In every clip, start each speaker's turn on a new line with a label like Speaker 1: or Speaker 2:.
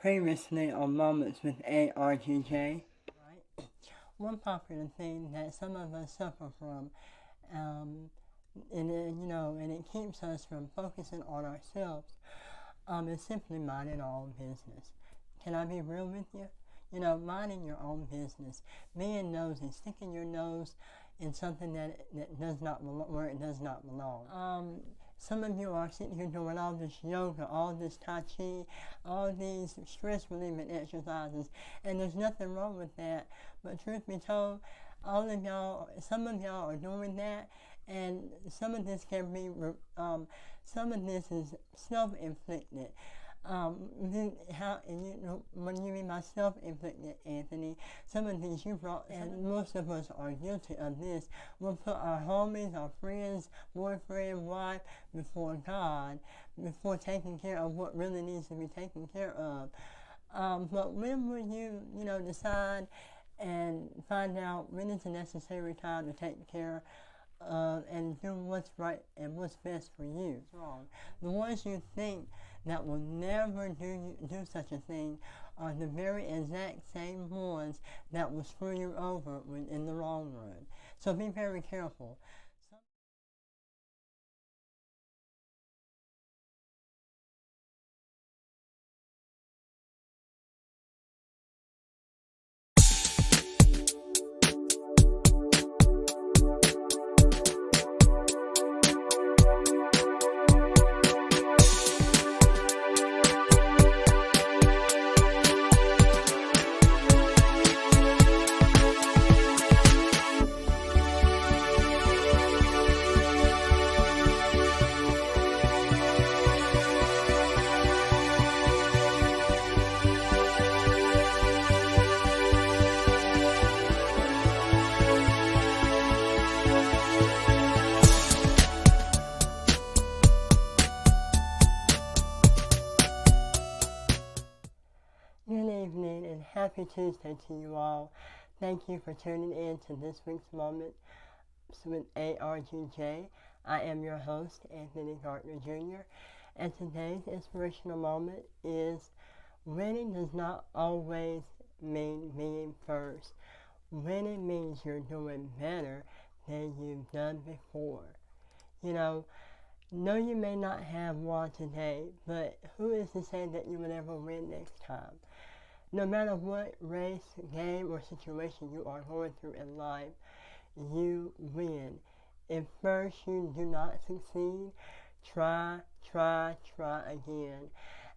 Speaker 1: Previously on Moments with ARGJ. Right? One popular thing that some of us suffer from, and it keeps us from focusing on ourselves, is simply minding our own business. Can I be real with you? Minding your own business, being nosy, sticking your nose in something that does not belong, where it does not belong. Some of you are sitting here doing all this yoga, all this Tai Chi, all these stress relieving exercises, and there's nothing wrong with that. But truth be told, some of y'all are doing that, and some of this some of this is self-inflicted. When you mean by self-inflicted, Anthony, some of these you brought, and most of us are guilty of this. We'll put our homies, our friends, boyfriend, wife before God, before taking care of what really needs to be taken care of. But when will you, decide and find out when is the necessary time to take care and do what's right and what's best for you? Wrong. The ones you think that will never do such a thing are the very exact same ones that will screw you over in the long run. So be very careful. Good evening and happy Tuesday to you all. Thank you for tuning in to this week's Moment with ARGJ. I am your host, Anthony Gardner Jr., and today's inspirational moment is winning does not always mean being first. Winning means you're doing better than you've done before. No, you may not have won today, but who is to say that you will ever win next time? No matter what race, game, or situation you are going through in life, you win. If first you do not succeed, try again.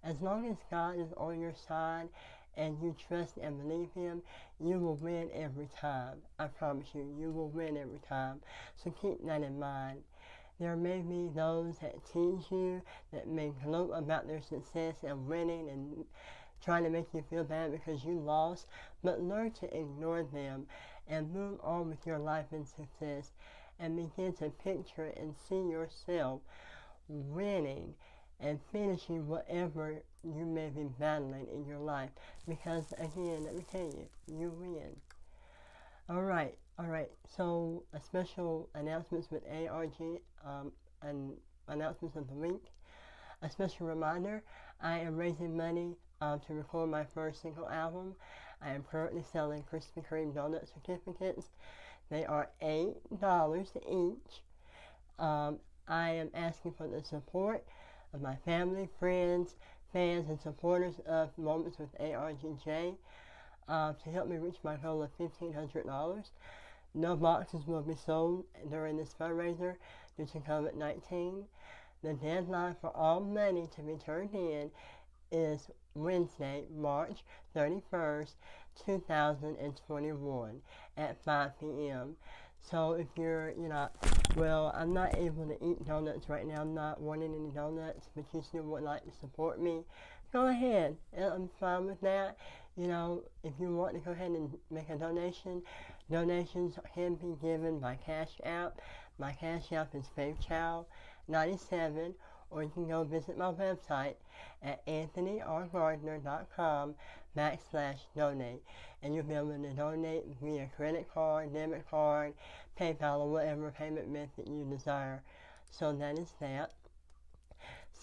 Speaker 1: As long as God is on your side and you trust and believe Him, you will win every time. I promise you, you will win every time. So keep that in mind. There may be those that tease you, that may gloat about their success and winning and trying to make you feel bad because you lost, but learn to ignore them and move on with your life and success and begin to picture and see yourself winning and finishing whatever you may be battling in your life, because again, let me tell you, you win. Alright, so a special announcements with ARG, and announcements of the week. A special reminder, I am raising money to record my first single album. I am currently selling Krispy Kreme donut certificates. They are $8 each. I am asking for the support of my family, friends, fans, and supporters of Moments with ARGJ to help me reach my goal of $1,500. No boxes will be sold during this fundraiser due to COVID-19. The deadline for all money to be turned in is Wednesday, March 31st, 2021 at 5 p.m. So if you're, I'm not able to eat donuts right now. I'm not wanting any donuts, but you still would like to support me, go ahead. I'm fine with that. If you want to go ahead and make a donation, donations can be given by Cash App. My Cash App is FaithChild97, or you can go visit my website at anthonyrgardner.com/donate, and you'll be able to donate via credit card, debit card, PayPal, or whatever payment method you desire. So that is that.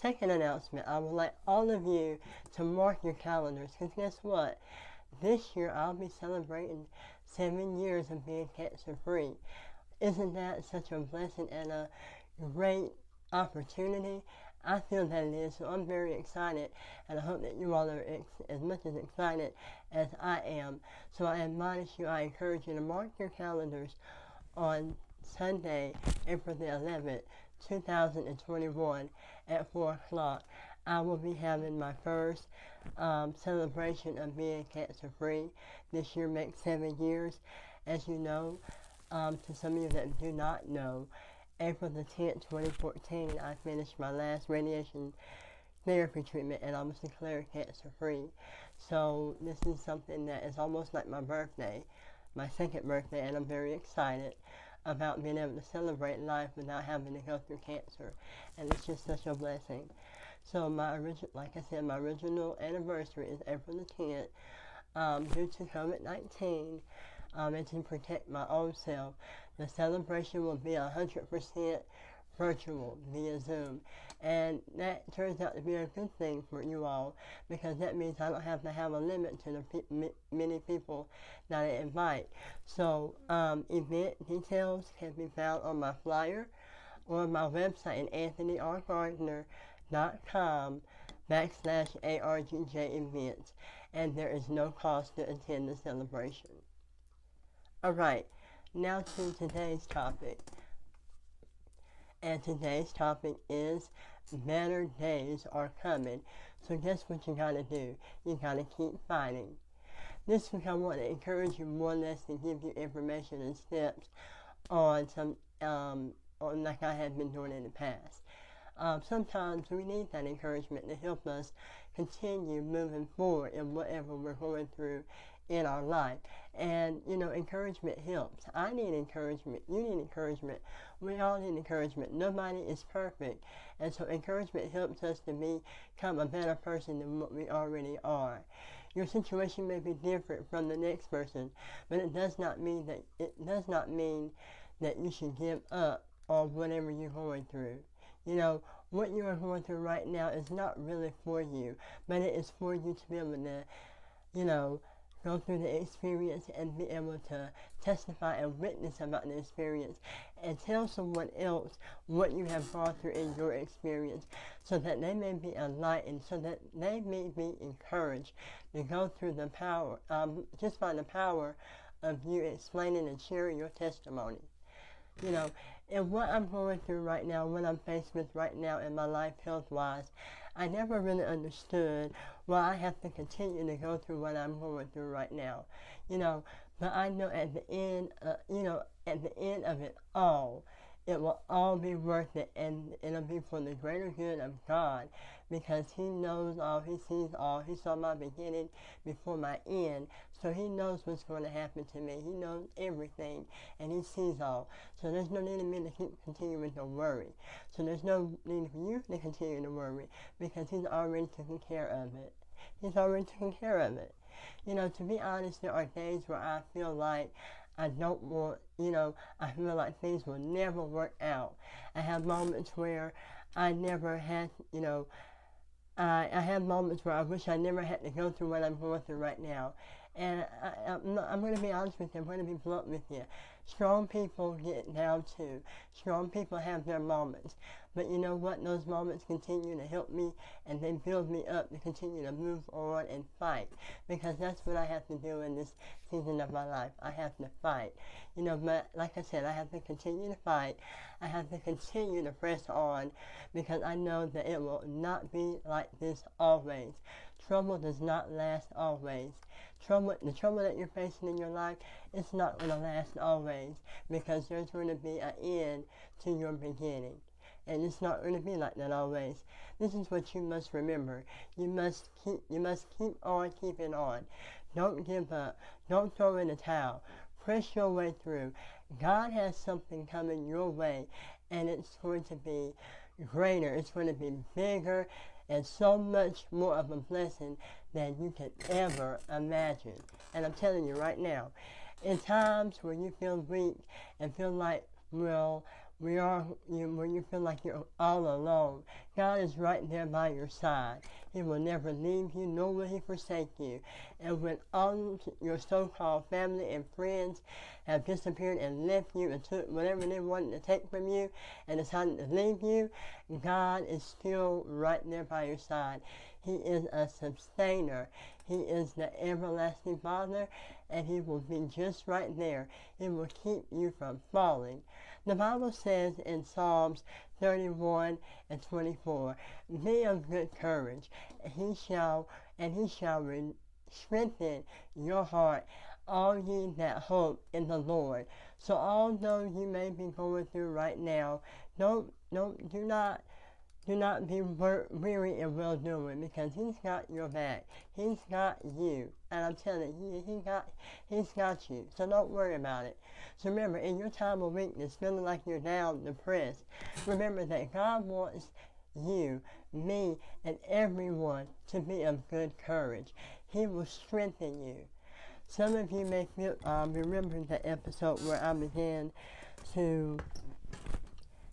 Speaker 1: second announcement, I would like all of you to mark your calendars, because guess what? This year I'll be celebrating 7 years of being cancer-free. Isn't that such a blessing and a great opportunity? I feel that it is, so I'm very excited, and I hope that you all are as much as excited as I am. So I admonish you, I encourage you to mark your calendars on Sunday, April the 11th, 2021 at 4 o'clock. I will be having my first celebration of being cancer-free. This year makes 7 years. As you know, to some of you that do not know, April the 10th, 2014, I finished my last radiation therapy treatment and I was declared cancer-free. So this is something that is almost like my birthday, my second birthday, and I'm very excited about being able to celebrate life without having to go through cancer. And it's just such a blessing. So my original anniversary is April the 10th. Due to COVID-19, and to protect my own self, the celebration will be 100% virtual via Zoom. And that turns out to be a good thing for you all, because that means I don't have to have a limit to the many people that I invite. So event details can be found on my flyer or my website at anthonyrgardner.com/ARGJ events, and there is no cost to attend the celebration. Alright, now to today's topic. And today's topic is better days are coming. So guess what you gotta do? You gotta keep fighting. This week I want to encourage you more or less to give you information and steps on some, like I have been doing in the past. Sometimes we need that encouragement to help us continue moving forward in whatever we're going through in our life. And encouragement helps. I need encouragement, you need encouragement, we all need encouragement. Nobody is perfect, and so encouragement helps us to become a better person than what we already are. Your situation may be different from the next person, but it does not mean that you should give up on whatever you're going through. What you are going through right now is not really for you, but it is for you to be able to go through the experience and be able to testify and witness about the experience and tell someone else what you have gone through in your experience, so that they may be enlightened, so that they may be encouraged to go through the power, just by the power of you explaining and sharing your testimony. And what I'm going through right now, what I'm faced with right now in my life health-wise, I never really understood why I have to continue to go through what I'm going through right now. But I know at the end, at the end of it all, it will all be worth it, and it'll be for the greater good of God, because He knows all, He sees all, He saw my beginning before my end, so He knows what's going to happen to me. He knows everything, and He sees all. So there's no need for me to keep continuing to worry. So there's no need for you to continue to worry, because He's already taken care of it. He's already taken care of it. To be honest, there are days where I feel like I don't want, I feel like things will never work out. I have moments where I never had, I have moments where I wish I never had to go through what I'm going through right now. And I'm going to be honest with you, I'm going to be blunt with you. Strong people get down too. Strong people have their moments. But you know what? Those moments continue to help me, and they build me up to continue to move on and fight. Because that's what I have to do in this season of my life. I have to fight. But like I said, I have to continue to fight. I have to continue to press on, because I know that it will not be like this always. Trouble does not last always. The trouble that you're facing in your life, it's not going to last always, because there's going to be an end to your beginning. And it's not going to be like that always. This is what you must remember. You must keep on keeping on. Don't give up. Don't throw in the towel. Press your way through. God has something coming your way, and it's going to be greater. It's going to be bigger, and so much more of a blessing than you could ever imagine. And I'm telling you right now, in times where you feel weak and feel like, well, when you feel like you're all alone, God is right there by your side. He will never leave you, nor will he forsake you. And when all your so-called family and friends have disappeared and left you and took whatever they wanted to take from you and decided to leave you, God is still right there by your side. He is a sustainer. He is the everlasting Father, and he will be just right there. He will keep you from falling. The Bible says in Psalms 31 and 24, "Be of good courage, and he shall strengthen your heart, all ye that hope in the Lord." So although you may be going through right now, do not be weary in well-doing, because he's got your back. He's got you. And I'm telling you, he's got you. So don't worry about it. So remember, in your time of weakness, feeling like you're down, depressed, remember that God wants you, me, and everyone to be of good courage. He will strengthen you. Some of you may remember the episode where I began to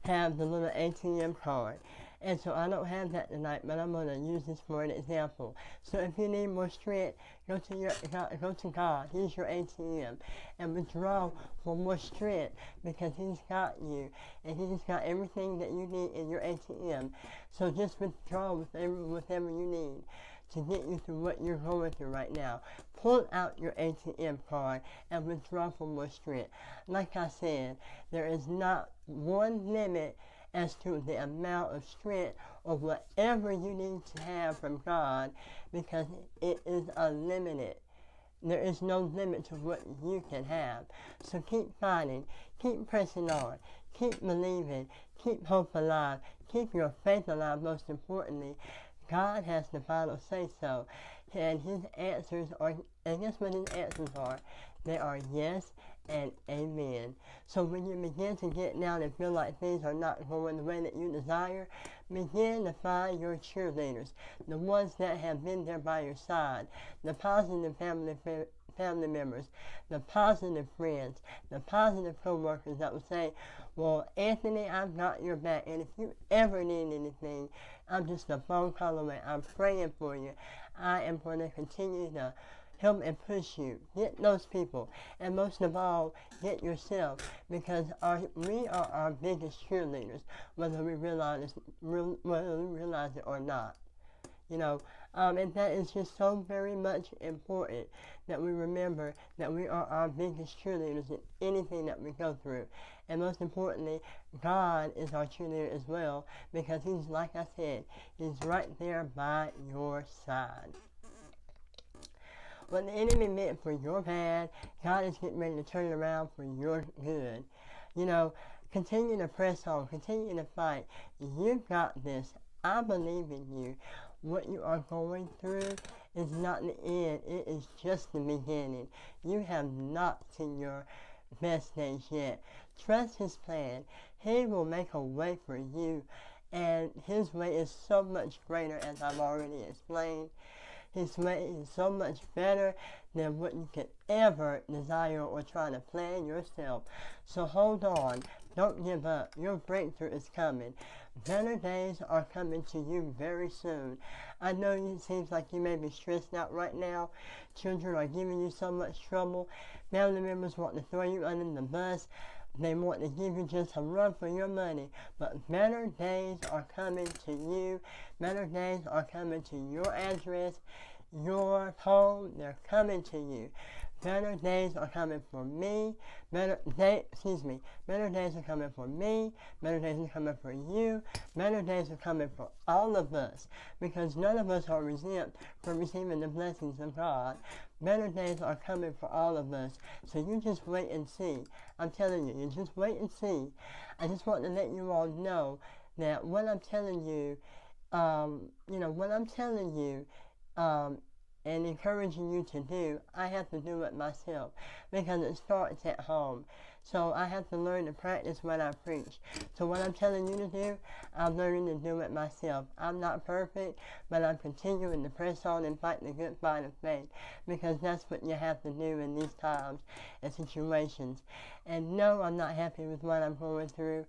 Speaker 1: have the little ATM card. And so I don't have that tonight, but I'm going to use this for an example. So if you need more strength, go to God. He's your ATM. And withdraw for more strength, because he's got you. And he's got everything that you need in your ATM. So just withdraw whatever you need to get you through what you're going through right now. Pull out your ATM card and withdraw for more strength. Like I said, there is not one limit as to the amount of strength or whatever you need to have from God, because it is unlimited. There is no limit to what you can have. So keep fighting, keep pressing on, keep believing, keep hope alive, keep your faith alive. Most importantly, God has the final say-so, and his answers are, and guess what his answers are? They are yes and amen. So when you begin to get down and feel like things are not going the way that you desire, begin to find your cheerleaders, the ones that have been there by your side, the positive family members, the positive friends, the positive co-workers that will say, "Well, Anthony, I've got your back, and if you ever need anything, I'm just a phone call away. I'm praying for you. I am going to continue to help and push you." Get those people, and most of all, get yourself, because we are our biggest cheerleaders, whether we realize it or not. And that is just so very much important that we remember that we are our biggest cheerleaders in anything that we go through. And most importantly, God is our cheerleader as well, because he's, like I said, he's right there by your side. What the enemy meant for your bad, God is getting ready to turn it around for your good. Continue to press on, continue to fight. You've got this. I believe in you. What you are going through is not the end. It is just the beginning. You have not seen your best days yet. Trust his plan. He will make a way for you, and his way is so much greater, as I've already explained. His way is so much better than what you could ever desire or try to plan yourself. So hold on. Don't give up. Your breakthrough is coming. Better days are coming to you very soon. I know it seems like you may be stressed out right now. Children are giving you so much trouble. Family members want to throw you under the bus. They want to give you just a run for your money. But better days are coming to you. Better days are coming to your address, your home. They're coming to you. Better days are coming for me. Better days are coming for me. Better days are coming for you. Better days are coming for all of us, because none of us are exempt from receiving the blessings of God. Better days are coming for all of us. So you just wait and see. I'm telling you, just wait and see. I just want to let you all know that what I'm telling you, and encouraging you to do, I have to do it myself, because it starts at home. So I have to learn to practice what I preach. So what I'm telling you to do, I'm learning to do it myself. I'm not perfect, but I'm continuing to press on and fight the good fight of faith, because that's what you have to do in these times and situations. And no, I'm not happy with what I'm going through.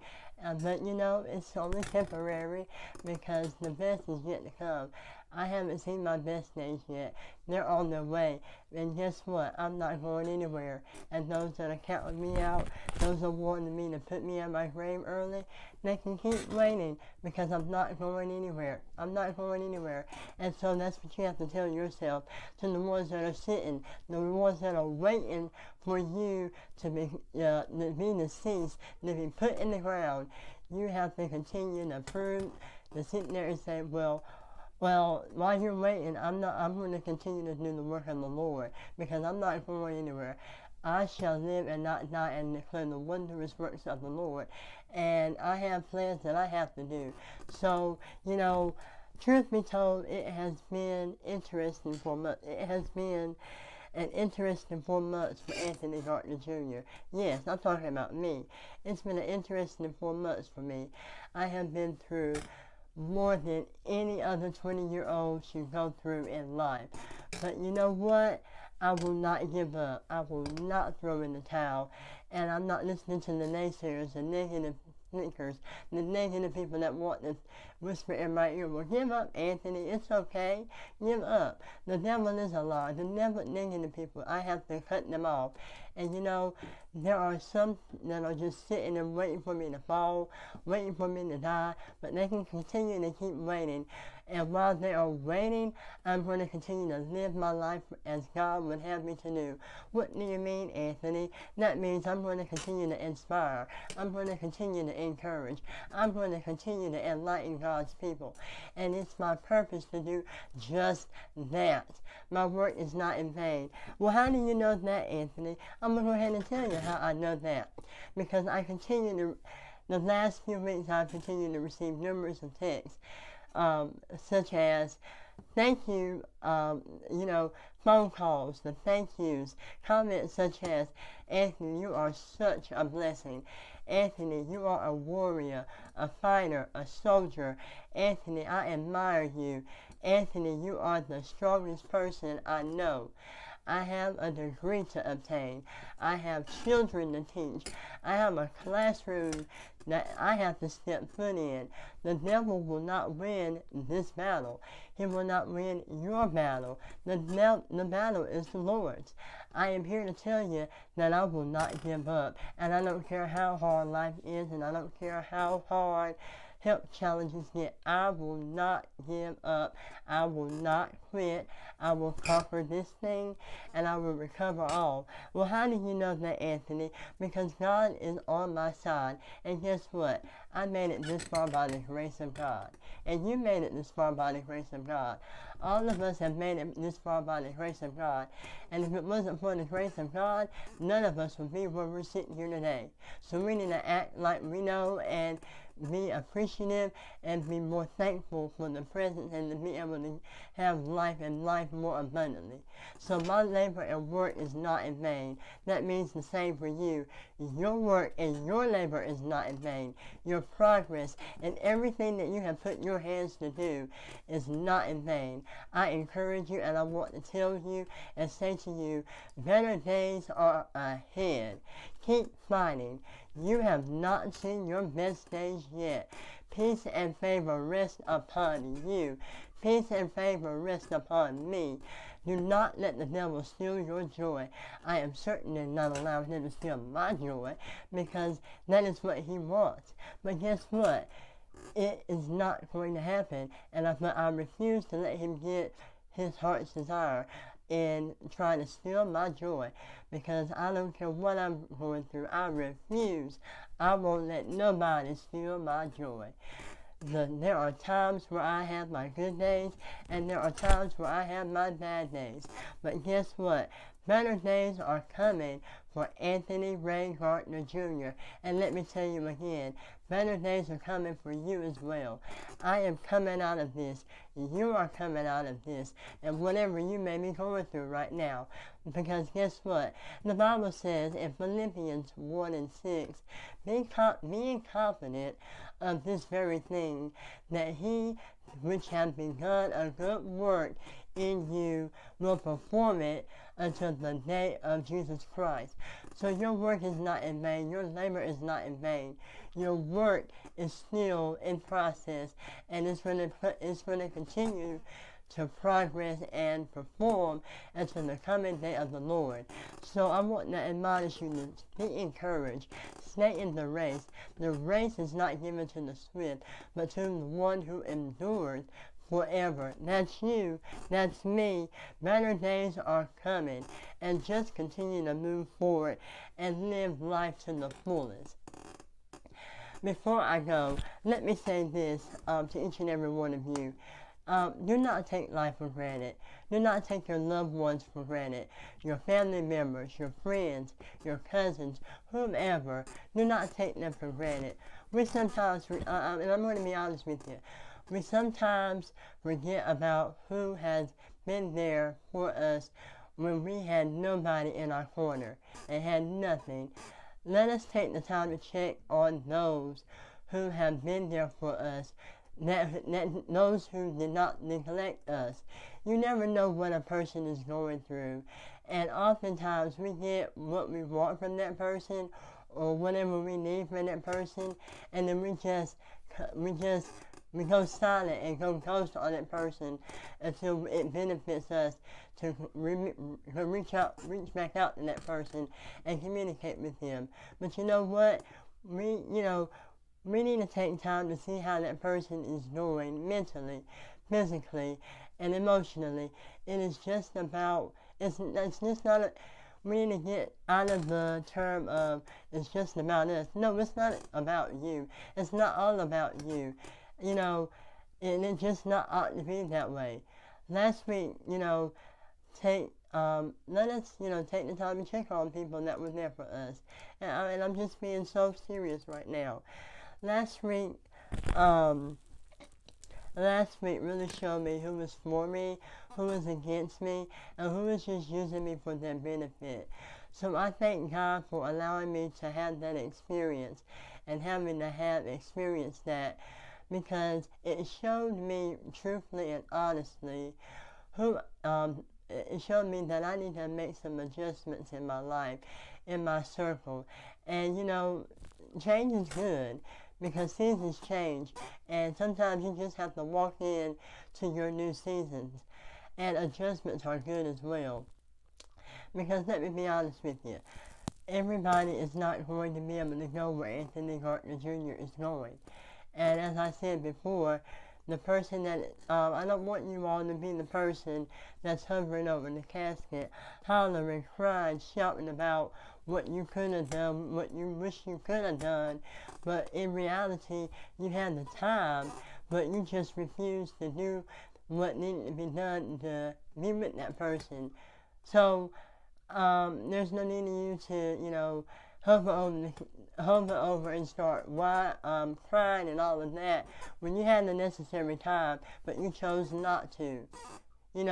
Speaker 1: But you know, it's only temporary because the best is yet to come. I haven't seen my best days yet. They're on their way. And guess what? I'm not going anywhere. And those that are counting me out, those that wanting me to put me in my grave early, they can keep waiting because I'm not going anywhere. I'm not going anywhere. And so that's what you have to tell yourself, to the ones that are sitting, the ones that are waiting for you to be deceased, to be put in the ground. You have to continue to prove, to sit there and say, well, while you're waiting, I'm going to continue to do the work of the Lord because I'm not going anywhere. I shall live and not die and declare the wondrous works of the Lord. And I have plans that I have to do. So, you know, truth be told, it has been interesting for months. It has been an interesting 4 months for Anthony Gardner Jr. Yes, I'm talking about me. It's been an interesting 4 months for me. I have been through more than any other 20-year-old should go through in life. But you know what? I will not give up. I will not throw in the towel. And I'm not listening to the naysayers, the negative thinkers, the negative people that want to whisper in my ear, well, give up, Anthony. It's okay. Give up. The devil is a lie. The devil, negative people, I have to cut them off. And you know, there are some that are just sitting and waiting for me to fall, waiting for me to die, but they can continue to keep waiting. And while they are waiting, I'm going to continue to live my life as God would have me to do. What do you mean, Anthony? That means I'm going to continue to inspire. I'm going to continue to encourage. I'm going to continue to enlighten God's people. And it's my purpose to do just that. My work is not in vain. Well, how do you know that, Anthony? I'm going to go ahead and tell you how I know that. Because I continue to, the last few weeks, I've continued to receive numbers of texts, such as, thank you, you know, phone calls, the thank yous, comments such as, Anthony, you are such a blessing. Anthony, you are a warrior, a fighter, a soldier. Anthony, I admire you. Anthony, you are the strongest person I know. I have a degree to obtain. I have children to teach. I have a classroom that I have to step foot in. The devil will not win this battle. He will not win your battle. The battle is the Lord's. I am here to tell you that I will not give up. And I don't care how hard life is, and I don't care how hard health challenges get. I will not give up. I will not quit. I will conquer this thing, and I will recover all. Well, how do you know that, Anthony? Because God is on my side. And guess what? I made it this far by the grace of God. And you made it this far by the grace of God. All of us have made it this far by the grace of God. And if it wasn't for the grace of God, none of us would be where we're sitting here today. So we need to act like we know and be appreciative and be more thankful for the presence and to be able to have life and life more abundantly. So my labor and work is not in vain. That means the same for you. Your work and your labor is not in vain. Your progress and everything that you have put your hands to do is not in vain. I encourage you, and I want to tell you and say to you, better days are ahead. Keep fighting. You have not seen your best days yet. Peace and favor rest upon you. Peace and favor rest upon me. Do not let the devil steal your joy. I am certainly not allowing him to steal my joy, because that is what he wants. But guess what? It is not going to happen, and I refuse to let him get his heart's desire in trying to steal my joy, because I don't care what I'm going through. I refuse. I won't let nobody steal my joy. There are times where I have my good days, and there are times where I have my bad days. But guess what? Better days are coming for Anthony Ray Gardner Jr. And let me tell you again, better days are coming for you as well. I am coming out of this. You are coming out of this. And whatever you may be going through right now. Because guess what? The Bible says in Philippians 1:6, being confident of this very thing, that he which hath begun a good work in you will perform it until the day of Jesus Christ. So your work is not in vain. Your labor is not in vain. Your work is still in process, and it's going to continue to progress and perform until the coming day of the Lord. So I want to admonish you to be encouraged. Stay in the race. The race is not given to the swift, but to the one who endures forever. That's you. That's me. Better days are coming. And just continue to move forward and live life to the fullest. Before I go, let me say this to each and every one of you. Do not take life for granted. Do not take your loved ones for granted. Your family members, your friends, your cousins, whomever. Do not take them for granted. We sometimes, and I'm going to be honest with you, we sometimes forget about who has been there for us when we had nobody in our corner and had nothing. Let us take the time to check on those who have been there for us, those who did not neglect us. You never know what a person is going through, and oftentimes we get what we want from that person or whatever we need from that person, and then we go silent and go ghost on that person until it benefits us to reach back out to that person and communicate with them. But you know what? We need to take time to see how that person is doing mentally, physically, and emotionally. It is just about, it's just not we need to get out of the term of it's just about us. No, it's not about you. It's not all about you. And it just not ought to be that way. Last week, let us, take the time to check on people that were there for us. And I'm just being so serious right now. Last week really showed me who was for me, who was against me, and who was just using me for their benefit. So I thank God for allowing me to have that experience and having to have experienced that, because it showed me truthfully and honestly it showed me that I need to make some adjustments in my life, in my circle. And change is good, because seasons change, and sometimes you just have to walk in to your new seasons, and adjustments are good as well. Because let me be honest with you, everybody is not going to be able to go where Anthony Gardner Jr. is going. And as I said before, the person that, I don't want you all to be the person that's hovering over the casket, hollering, crying, shouting about what you could have done, what you wish you could have done, but in reality, you had the time, but you just refused to do what needed to be done to be with that person. So, there's no need in you to, hover over and start crying and all of that when you had the necessary time, but you chose not to. We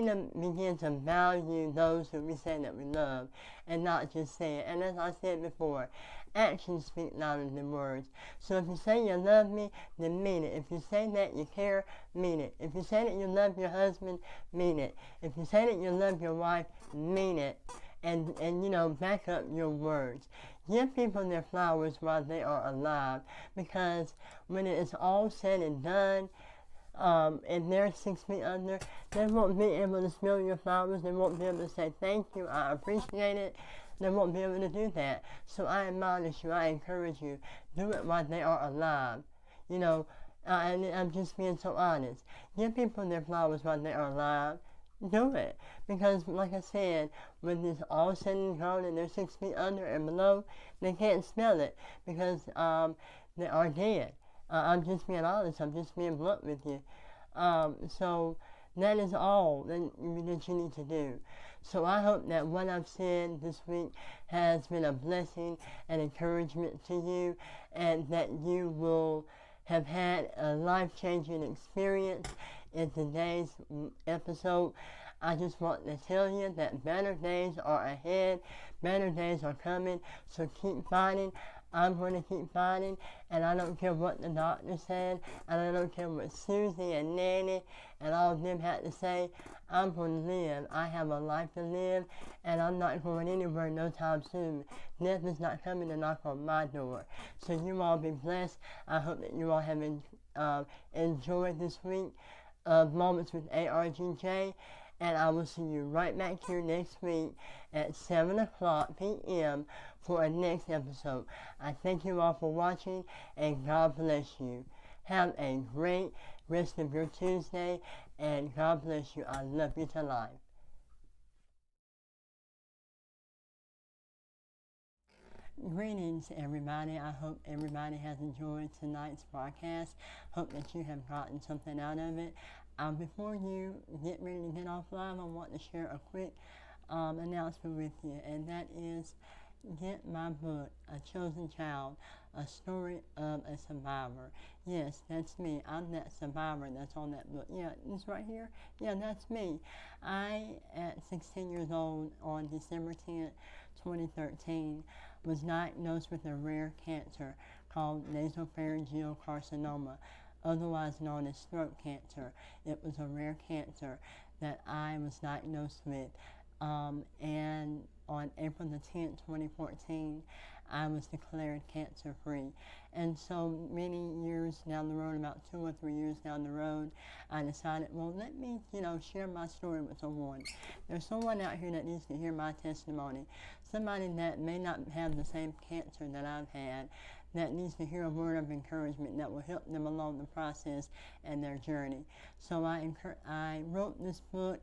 Speaker 1: need to begin to value those who we say that we love and not just say it. And as I said before, actions speak louder than words. So if you say you love me, then mean it. If you say that you care, mean it. If you say that you love your husband, mean it. If you say that you love your wife, mean it. And back up your words. Give people their flowers while they are alive, because when it is all said and done, and they're 6 feet under, they won't be able to smell your flowers. They won't be able to say thank you, I appreciate it. They won't be able to do that. So I admonish you, I encourage you, do it while they are alive. And I'm just being so honest. Give people their flowers while they are alive. Do it. Because, like I said, when it's all said and done and they're 6 feet under and below, they can't smell it because they are dead. I'm just being honest. I'm just being blunt with you. So that is all that you need to do. So I hope that what I've said this week has been a blessing and encouragement to you, and that you will have had a life-changing experience in today's episode. I just want to tell you that better days are ahead, better days are coming, so keep fighting. I'm going to keep fighting, and I don't care what the doctor said, and I don't care what Susie and Nanny and all of them had to say. I'm going to live. I have a life to live, and I'm not going anywhere no time soon. Death is not coming to knock on my door. So you all be blessed. I hope that you all have enjoyed this week of Moments with ARGJ, and I will see you right back here next week at 7 o'clock p.m. for our next episode. I thank you all for watching, and God bless you. Have a great rest of your Tuesday, and God bless you. I love you to life. Greetings, everybody. I hope everybody has enjoyed tonight's broadcast. Hope that you have gotten something out of it. Before you get ready to get off live, I want to share a quick announcement with you, and that is get my book, A Chosen Child, A Story of a Survivor. Yes, that's me. I'm that survivor that's on that book. Yeah, this right here? Yeah, that's me. I, at 16 years old, on December 10th, 2013, was diagnosed with a rare cancer called nasopharyngeal carcinoma, otherwise known as throat cancer. It was a rare cancer that I was diagnosed with. And on April the 10th, 2014, I was declared cancer-free. And so many years down the road, about 2 or 3 years down the road, I decided, well, let me, share my story with someone. There's someone out here that needs to hear my testimony. Somebody that may not have the same cancer that I've had, that needs to hear a word of encouragement that will help them along the process and their journey. So I wrote this book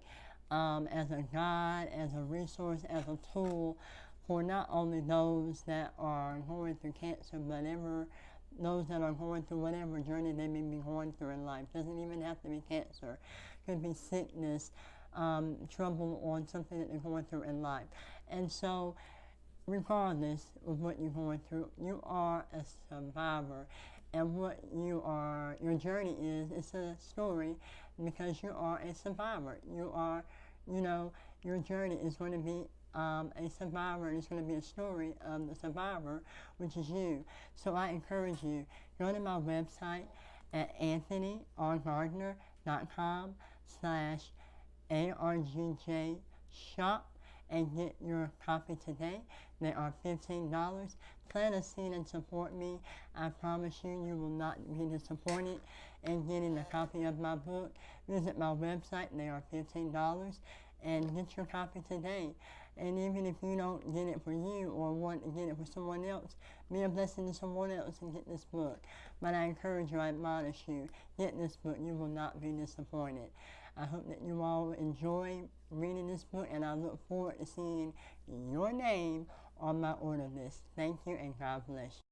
Speaker 1: as a guide, as a resource, as a tool for not only those that are going through cancer, but those that are going through whatever journey they may be going through in life. Doesn't even have to be cancer. It could be sickness, trouble, or something that they're going through in life. And so, regardless of what you're going through, you are a survivor. And what your journey is, it's a story because you are a survivor. You are, your journey is going to be a survivor, and it's going to be a story of the survivor, which is you. So I encourage you, go to my website at anthonyrgardner.com/ARGJ shop and get your copy today. They are $15. Plant a seed and support me. I promise you, you will not be disappointed in getting a copy of my book. Visit my website. They are $15. And get your copy today. And even if you don't get it for you or want to get it for someone else, be a blessing to someone else and get this book. But I encourage you, I admonish you, get this book. You will not be disappointed. I hope that you all enjoy reading this book, and I look forward to seeing your name on my order list. Thank you, and God bless you.